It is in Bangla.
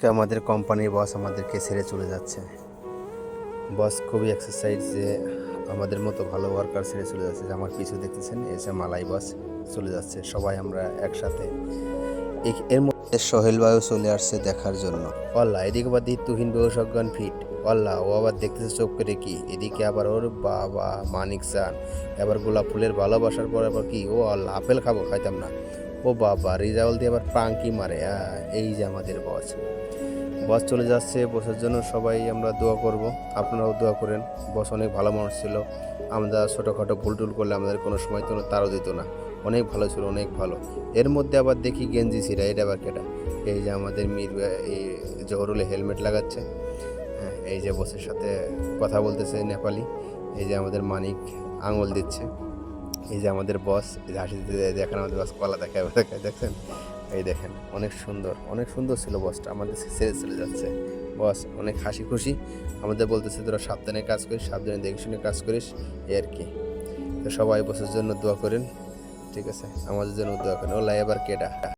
আজকে আমাদের কোম্পানির বস আমাদেরকে ছেড়ে চলে যাচ্ছে। বস খুবই এক্সারসাইজ যে আমাদের মতো ভালো ওয়ার্কার ছেড়ে চলে যাচ্ছে। যে আমার পিছু দেখতেছেন এসে মালাই বস চলে যাচ্ছে, সবাই আমরা একসাথে। এর মধ্যে সোহেল ভাইও চলে আসছে দেখার জন্য। অল্লাহ এদিকে আবার তুহিন বউ সজ্ঞান ফিট। অল্লাহ ও আবার দেখতেছে চোখ করে কি, এদিকে আবার ওর বাবা মানিক চান এবার গোলাপ ফুলের ভালোবাসার পর আবার কি, ও আল্লাহ আপেল খাবো, খাইতাম না। ও বাবা রিজাউল দিয়ে আবার পাঙ্কি মারে। এই যে আমাদের বস বস চলে যাচ্ছে। বসের জন্য সবাই আমরা দোয়া করব, আপনারাও দোয়া করেন। বস অনেক ভালো মানুষ ছিল। আমরা ছোটোখাটো ভুল টুল করলে আমাদের কোনো সময় তো তারও দিত না। অনেক ভালো ছিল, অনেক ভালো। এর মধ্যে আবার দেখি গেঞ্জি ছিঁড়া, এটা আবার কেটা? এই যে আমাদের মীর এই জহরুলে হেলমেট লাগাচ্ছে। হ্যাঁ, এই যে বসের সাথে কথা বলতেছে নেপালি। এই যে আমাদের মানিক আঙুল দিচ্ছে। এই যে আমাদের বস এই যে হাসি দিতে দেখেন, আমাদের বস কলা দেখায় দেখছেন? এই দেখেন অনেক সুন্দর, অনেক সুন্দর ছিল বসটা, আমাদের ছেড়ে চলে যাচ্ছে। বস অনেক হাসি খুশি, আমাদের বলতেছে তোরা সাবধানে কাজ করিস, সাবধানে দেখে শুনে কাজ করিস, এই আর কি। তো সবাই বসের জন্য দোয়া করেন, ঠিক আছে? আমাদের জন্য দোয়া করেন। ওলা এবার কেডা?